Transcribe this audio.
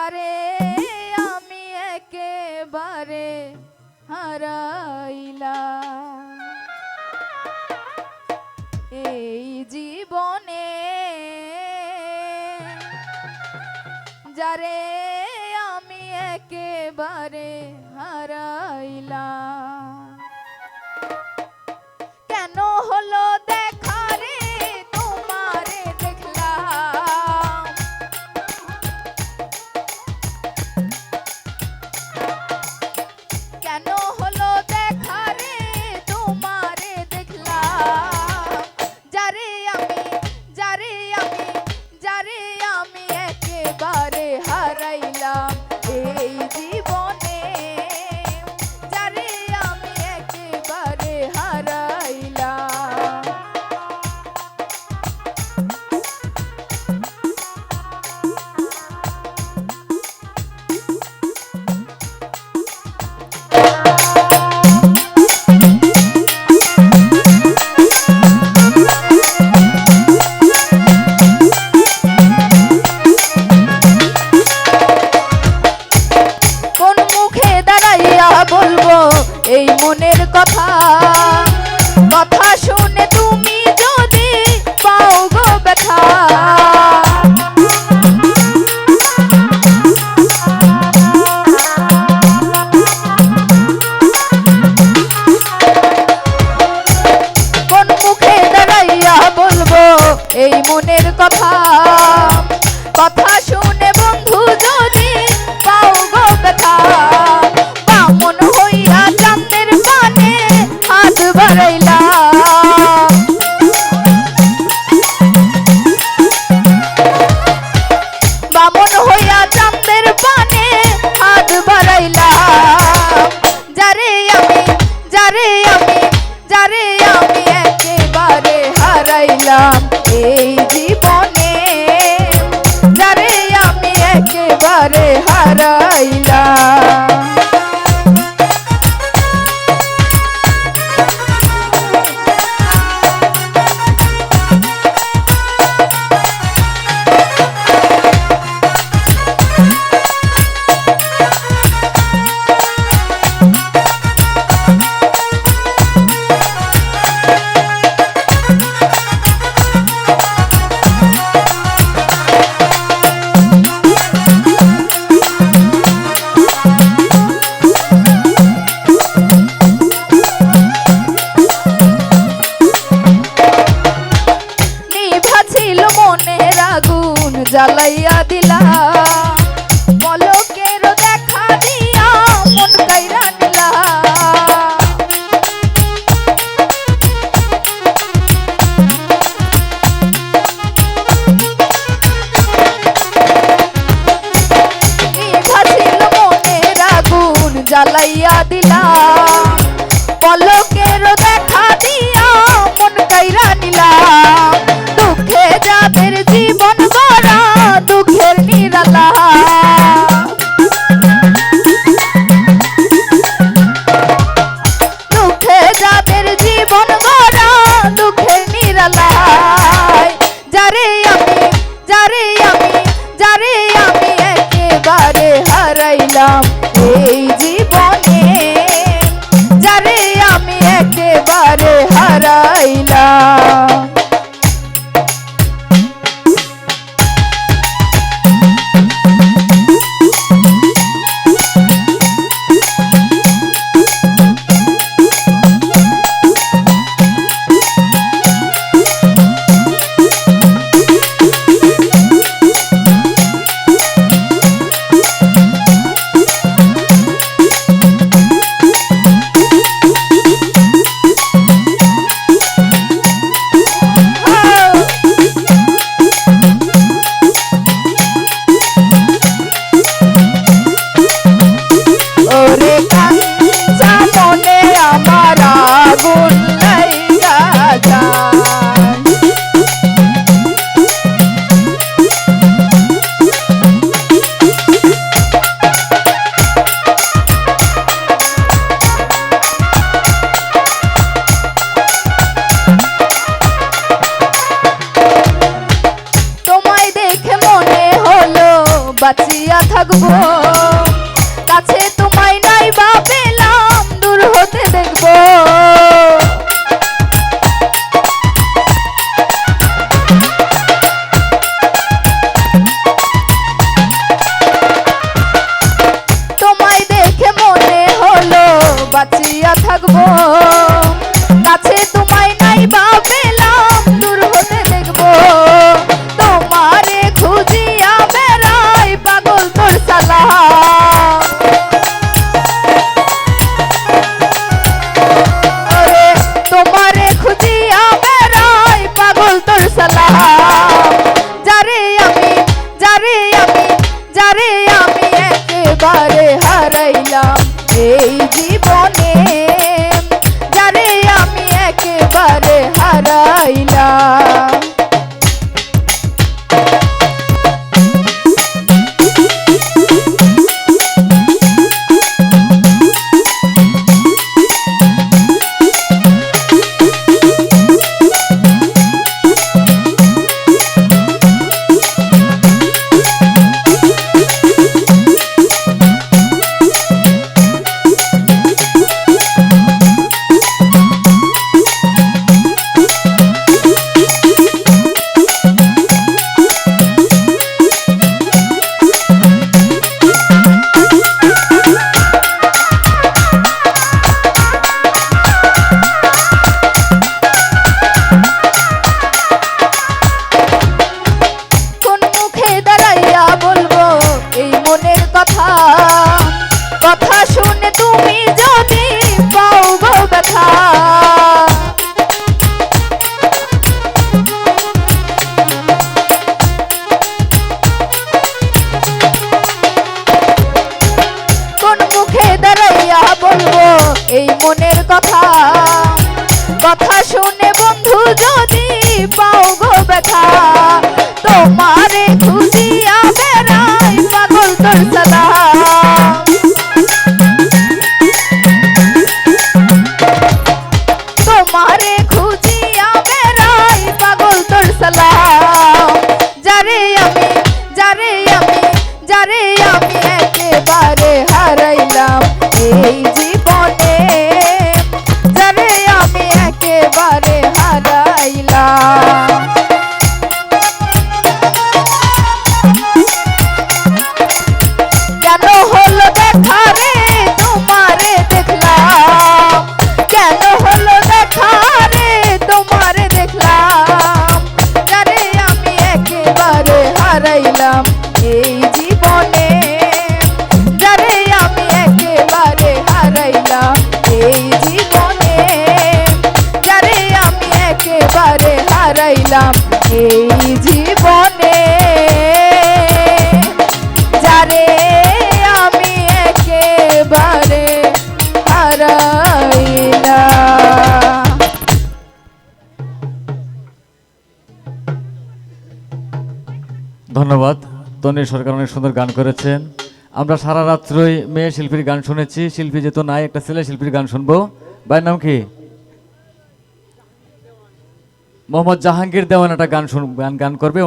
যারে আমি একেবারে হারাইলাম এই জীবনে, যারে আমি একেবারে হারাইলাম। কেন হলো দেখা রে তোমারে দেখলাম, কেন হলো দেখা রে তোমারে দেখলাম, যারে আমি যারে আমি যারে আমি একেবারে হারাইলাম এই জীবনে, যারে আমি একেবারে হারাইলাম। বলবো এই মনের কথা, কথা শুনে তুমি যদি পাও গো ব্যথা, কোন মুখে দাঁড়াইয়া বলবো এই মনের কথা, কথা শুনে বন্ধু যদি পাও গো ব্যথা, বামন হইয়া চাঁদের পানে হাত বাড়াইলাম, বামন হইয়া চাঁদের পানে হাত বাড়াইলাম, যারে আমি যারে আমি যারে আমি একেবারে হারাইলাম এই জীবনে, যারে আমি একেবারে হারাইলাম। জ্বালাইয়া দিলা পলকের দেখা দিয়া মন কাইরা নিলা, নিভাছিল মনের আগুন জ্বালাইয়া দিলা পলকের দেখা দিয়া মন কাইরা নিলা, দুঃখে যাদের জীবন গড়া দুঃখের নিরালা, দুঃখে যাদের জীবন গড়া দুঃখের নিরালা, যারে আমি যারে আমি যারে আমি একেবারে হারাইলাম এই জীবনে, থাকবো, কাছে তোমায় নাই বা পেলাম দূর হতে দেখবো। তোমায় দেখে মনে হলো বাঁচিয়া থাকবো, কাছে তোমায় নাই বা পেলাম দূর হতে দেখবো। তোমারে খুঁজিয়া বেড়াই পাগল তোর সালাম, ওরে তোমারে খুঁজিয়া বেড়াই পাগল তোর সালাম। যারে আমি যারে আমি যারে আমি একেবারে হারাইলাম এই জীবনে, যারে আমি একেবারে হারাইলাম। কথা শুনে তুমি যদি পাও গো ব্যথা, কোন মুখে দাঁড়াইয়া বলবো এই মনের কথা। কথা শুনে বন্ধু যদি পাও গো ব্যথা, তোমারে খুঁজিয়া বেড়াই পাগল তোর সালাম। তোমারে খুঁজিয়া বেড়াই পাগল তোর সালাম। যারে আমি যারে আমি যারে আমি একেবারে হারাইলাম এই জীবনে, যারে আমি একেবারে হারাইলাম। কেন হলো দেখা রে তোমারে দেখলাম, কেন হলো দেখা রে তোমারে দেখলাম। যারে আমি একেবারে হারাইলাম এই জীবনে, যারে আমি একেবারে হারাইলাম এই জীবনে, যারে আমি একেবারে হারাইলাম এই জীবনে, যারে আমি একেবারে হারাইলাম। ধন্যবাদ। তনি সরকার অনেক সুন্দর গান করেছেন। আমরা সারা রাত্রই মেয়ে শিল্পীর গান শুনেছি। শিল্পী যেহেতু নাই, একটা ছেলে শিল্পীর গান শুনবো। ভাইয়ের নাম কি? মোহাম্মদ জাহাঙ্গীর দেওয়ান একটা গান গান করবে।